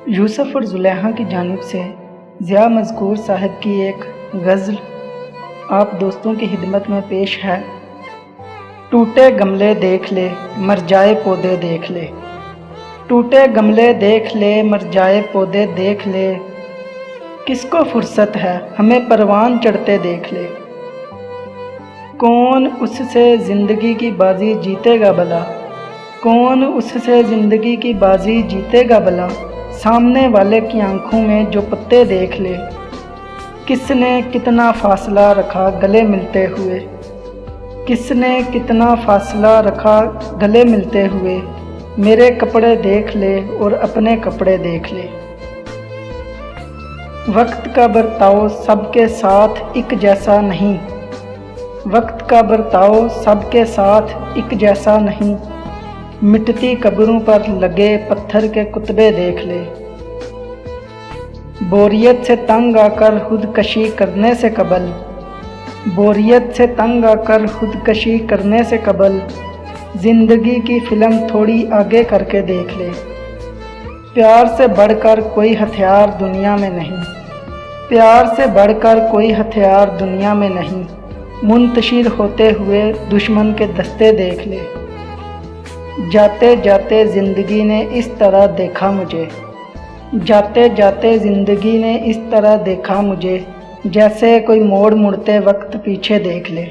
यूसुफ और ज़ुलेहा की जानिब से ज़िया मज़कूर साहब की एक गज़ल आप दोस्तों की खिदमत में पेश है। टूटे गमले देख ले मर जाए पौधे देख ले, टूटे गमले देख ले मर जाए पौधे देख ले, किसको फुर्सत है हमें परवान चढ़ते देख ले। कौन उससे ज़िंदगी की बाजी जीतेगा भला, कौन उससे ज़िंदगी की बाजी जीतेगा भला, सामने वाले की आंखों में जो पत्ते देख ले। किसने कितना फासला रखा गले मिलते हुए, किसने कितना फासला रखा गले मिलते हुए, मेरे कपड़े देख ले और अपने कपड़े देख ले। वक्त का बर्ताव सबके साथ एक जैसा नहीं, वक्त का बर्ताव सबके साथ एक जैसा नहीं, मिटती कब्रों पर लगे पत्थर के कुतबे देख ले। बोरियत से तंग आकर खुदकशी करने से कबल, बोरियत से तंग आकर खुदकशी करने से कबल, ज़िंदगी की फ़िल्म थोड़ी आगे करके देख ले। प्यार से बढ़कर कोई हथियार दुनिया में नहीं, प्यार से बढ़कर कोई हथियार दुनिया में नहीं, मुंतशिर होते हुए दुश्मन के दस्ते देख ले। जाते जाते ज़िंदगी ने इस तरह देखा मुझे, जाते जाते ज़िंदगी ने इस तरह देखा मुझे, जैसे कोई मोड़ मुड़ते वक्त पीछे देख ले।